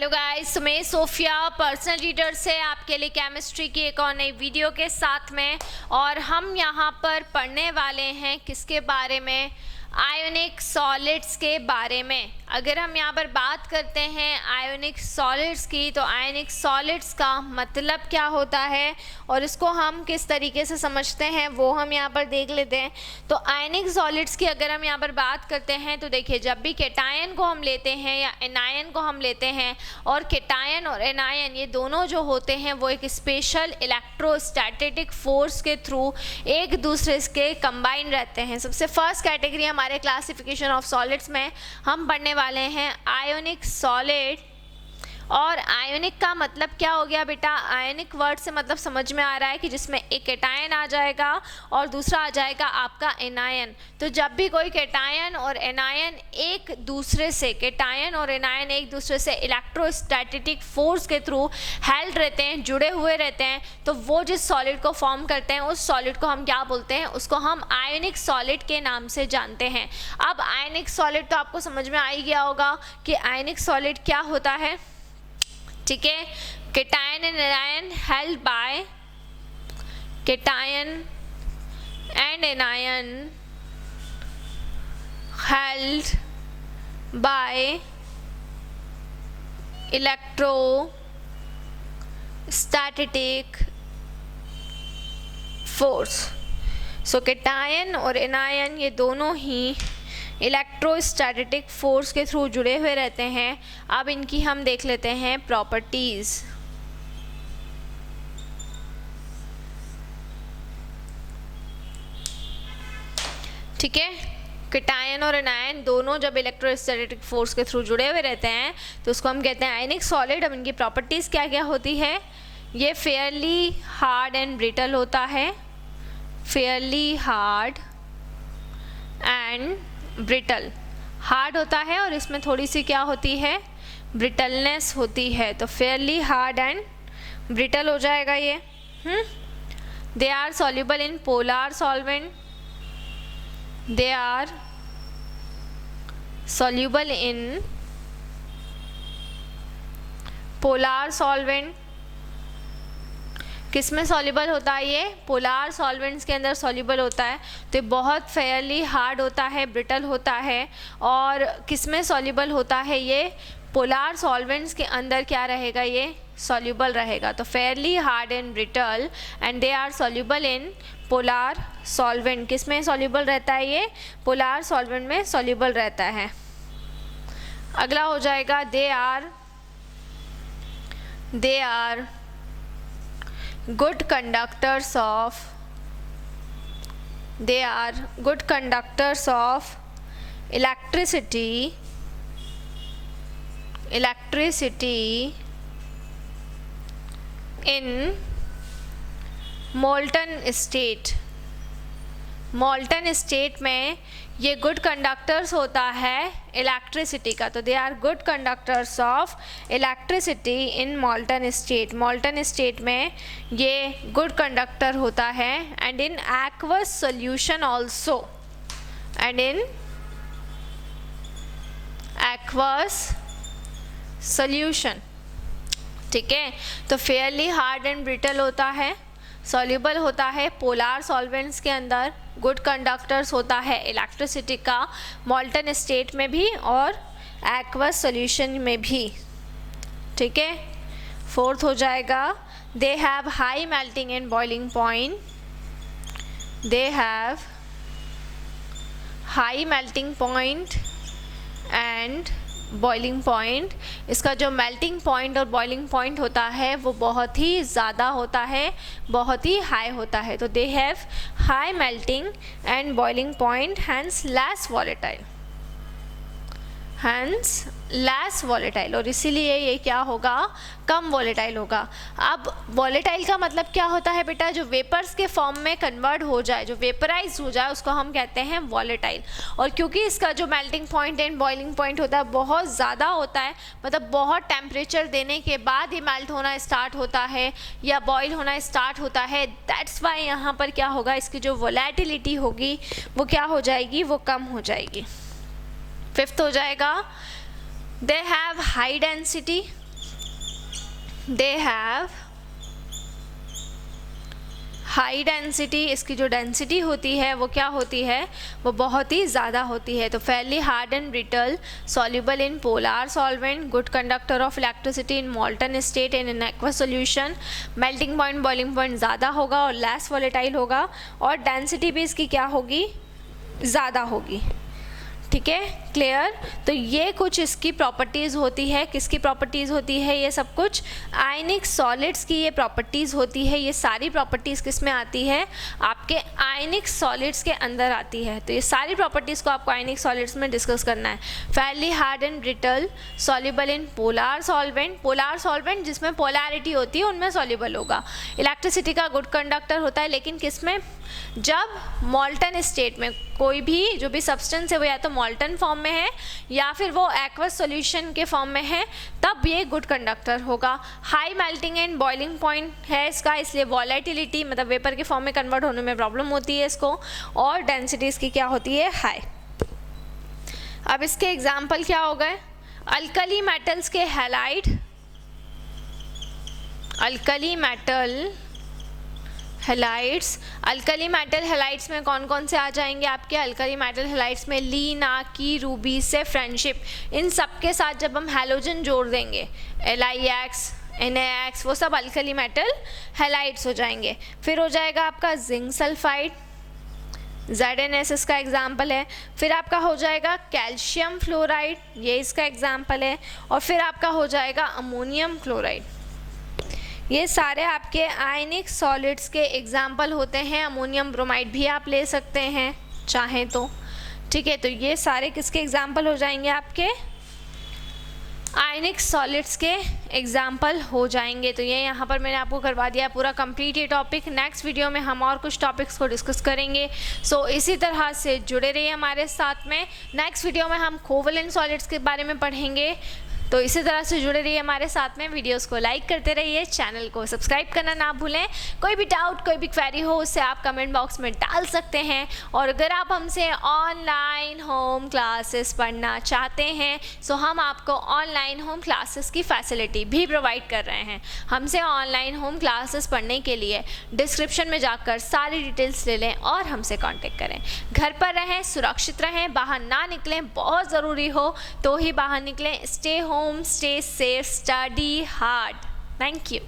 Hello guys, मैं Sophia personal reader से आपके लिए केमिस्ट्री की एक और नई वीडियो के साथ में। और हम यहाँ पर पढ़ने वाले हैं किसके बारे में? आयोनिक सॉलिड्स के बारे में। अगर हम यहाँ पर बात करते हैं आयोनिक सॉलिड्स की, तो आयोनिक सॉलिड्स का मतलब क्या होता है और इसको हम किस तरीके से समझते हैं वो हम यहाँ पर देख लेते हैं। तो आयोनिक सॉलिड्स की अगर हम यहाँ पर बात करते हैं तो देखिए, जब भी केटायन को हम लेते हैं या एनायन को हम लेते हैं, और केटायन और एनायन ये दोनों जो होते हैं वो एक स्पेशल इलेक्ट्रोस्टैटिक फोर्स के थ्रू एक दूसरे के कंबाइन रहते हैं। सबसे फर्स्ट कैटेगरी हमारे क्लासिफिकेशन ऑफ सॉलिड्स में हम पढ़ने वाले हैं आयोनिक सॉलिड। और आयोनिक का मतलब क्या हो गया बेटा? आयोनिक वर्ड से मतलब समझ में आ रहा है कि जिसमें एक केटायन आ जाएगा और दूसरा आ जाएगा आपका एनायन। तो जब भी कोई केटायन और एनायन एक दूसरे से इलेक्ट्रोस्टैटिक फोर्स के थ्रू हेल्ड रहते हैं, जुड़े हुए रहते हैं, तो वो जिस सॉलिड को फॉर्म करते हैं उस सॉलिड को हम क्या बोलते हैं? उसको हम आयोनिक सॉलिड के नाम से जानते हैं। अब आयोनिक सॉलिड तो आपको समझ में आ ही गया होगा कि आयोनिक सॉलिड क्या होता है। ठीक है, cation and anion held by cation and anion held by electrostatic force. So cation और एनायन ये दोनों ही इलेक्ट्रोस्टैटिक फोर्स के थ्रू जुड़े हुए रहते हैं। अब इनकी हम देख लेते हैं प्रॉपर्टीज। ठीक है, केटायन और एनायन दोनों जब इलेक्ट्रोस्टैटिक फोर्स के थ्रू जुड़े हुए रहते हैं तो उसको हम कहते हैं आयनिक सॉलिड। अब इनकी प्रॉपर्टीज क्या क्या होती है? ये फेयरली हार्ड एंड ब्रिटल होता है, Fairlie hard and brittle. Hard होता है और इसमें थोड़ी सी क्या होती है? ब्रिटलनेस होती है, तो फेयरली हार्ड एंड ब्रिटल हो जाएगा ये। They are soluble in polar solvent, they are soluble in polar solvent. किस में सॉल्युबल होता है ये? पोलर सॉल्वेंट्स के अंदर सॉल्युबल होता है। तो ये बहुत फेयरली हार्ड होता है, ब्रिटल होता है। और किस में सॉल्युबल होता है ये? पोलर सॉल्वेंट्स के अंदर क्या रहेगा? ये सॉल्युबल रहेगा। तो fairly hard and brittle and they are soluble in polar solvent. किस में सॉल्युबल रहता है ये? पोलर सॉल्वेंट में सॉल्युबल रहता है। अगला हो जाएगा they are good conductors of electricity in molten state में ये गुड कंडक्टर्स होता है इलेक्ट्रिसिटी का। तो they are good conductors of electricity in molten state में ये गुड कंडक्टर होता है। And in aqueous solution also, and in aqueous solution. ठीक है, तो फेयरली हार्ड एंड ब्रिटल होता है, सॉल्युबल होता है पोलर सॉल्वेंट्स के अंदर, गुड कंडक्टर्स होता है इलेक्ट्रिसिटी का मॉल्टन स्टेट में भी और एक्वस सॉल्यूशन में भी। ठीक है, फोर्थ हो जाएगा दे have high melting and boiling point, they have high melting point and boiling point. इसका जो मेल्टिंग पॉइंट और बॉइलिंग पॉइंट होता है वो बहुत ही ज़्यादा होता है, बहुत ही हाई होता है। तो they have high melting and boiling point, hence less volatile, और इसीलिए ये क्या होगा? कम वॉलेटाइल होगा। अब वॉलेटाइल का मतलब क्या होता है बेटा? जो वेपर्स के फॉर्म में कन्वर्ट हो जाए, जो वेपराइज हो जाए, उसको हम कहते हैं वॉलेटाइल। और क्योंकि इसका जो melting point and boiling point होता है बहुत ज़्यादा होता है, मतलब बहुत टेम्परेचर देने के बाद ये मेल्ट होना स्टार्ट होता है या बॉयल होना स्टार्ट होता है, दैट्स वाई यहाँ पर क्या होगा? इसकी जो वॉलेटिलिटी होगी वो क्या हो जाएगी? वो कम हो जाएगी। फिफ्थ हो जाएगा दे have high density, they have high density, इसकी जो डेंसिटी होती है वो क्या होती है, वो बहुत ही ज़्यादा होती है। तो fairly hard and brittle, soluble in polar solvent, good conductor of electricity in molten state and in aqueous solution, melting point boiling point ज़्यादा होगा और लेस वॉलेटाइल होगा, और डेंसिटी भी इसकी क्या होगी, ज़्यादा होगी। ठीक है, क्लियर। तो ये कुछ इसकी प्रॉपर्टीज़ होती है, किसकी प्रॉपर्टीज़ होती है, ये सब कुछ आयनिक सॉलिड्स की ये प्रॉपर्टीज़ होती है। ये सारी प्रॉपर्टीज़ किस में आती है, आपके आयनिक सॉलिड्स के अंदर आती है। तो ये सारी प्रॉपर्टीज़ को आपको आयनिक सॉलिड्स में डिस्कस करना है। Fairlie hard and brittle, soluble in polar solvent, polar solvent जिसमें पोलैरिटी होती है उनमें सॉल्युबल होगा। इलेक्ट्रिसिटी का गुड कंडक्टर होता है, लेकिन किस में, जब मॉल्टन स्टेट में कोई भी जो भी सब्सटेंस है वो या तो मॉल्टन फॉर्म में है या फिर वो एक्वस सॉल्यूशन के फॉर्म में है, तब ये गुड कंडक्टर होगा। High melting and boiling point है इसका, इसलिए वॉलेटिलिटी मतलब वेपर के फॉर्म में कन्वर्ट होने में प्रॉब्लम होती है इसको, और डेंसिटी इसकी क्या होती है, हाई। अब इसके एग्जाम्पल क्या हो गए, अल्कली मेटल्स के halide, alkali metal halides, alkali metal halides में कौन कौन से आ जाएंगे आपके, अल्कली मेटल हैलाइड्स में ली, ना, की, रूबी से फ्रेंडशिप, इन सब के साथ जब हम हैलोजन जोड़ देंगे, LiX, NaX, वो सब अल्कली मेटल हैलाइड्स हो जाएंगे। फिर हो जाएगा आपका जिंक सल्फाइड, ZnS इसका एग्जाम्पल है। फिर आपका हो जाएगा कैल्शियम फ्लोराइड, ये इसका एग्जाम्पल है। और फिर आपका हो जाएगा अमोनियम क्लोराइड। ये सारे आपके आयनिक सॉलिड्स के एग्जाम्पल होते हैं। अमोनियम ब्रोमाइड भी आप ले सकते हैं चाहें तो। ठीक है, तो ये सारे किसके एग्जाम्पल हो जाएंगे, आपके आयनिक सॉलिड्स के एग्जाम्पल हो जाएंगे। तो ये यहाँ पर मैंने आपको करवा दिया पूरा कंप्लीट ये टॉपिक। नेक्स्ट वीडियो में हम और कुछ टॉपिक्स को डिस्कस करेंगे। सो इसी तरह से जुड़े रहिए हमारे साथ में। नेक्स्ट वीडियो में हम कोवलेंट सॉलिड्स के बारे में पढ़ेंगे। तो इसी तरह से जुड़े रहिए हमारे साथ में। वीडियोस को लाइक करते रहिए, चैनल को सब्सक्राइब करना ना भूलें। कोई भी डाउट, कोई भी क्वेरी हो उसे आप कमेंट बॉक्स में डाल सकते हैं। और अगर आप हमसे ऑनलाइन होम क्लासेस पढ़ना चाहते हैं तो हम आपको ऑनलाइन होम क्लासेस की फैसिलिटी भी प्रोवाइड कर रहे हैं। हमसे ऑनलाइन होम क्लासेस पढ़ने के लिए डिस्क्रिप्शन में जाकर सारी डिटेल्स ले लें और हमसे कॉन्टेक्ट करें। घर पर रहें, सुरक्षित रहें, बाहर ना निकलें, बहुत ज़रूरी हो तो ही बाहर निकलें। Stay home, stay safe, study hard. Thank you.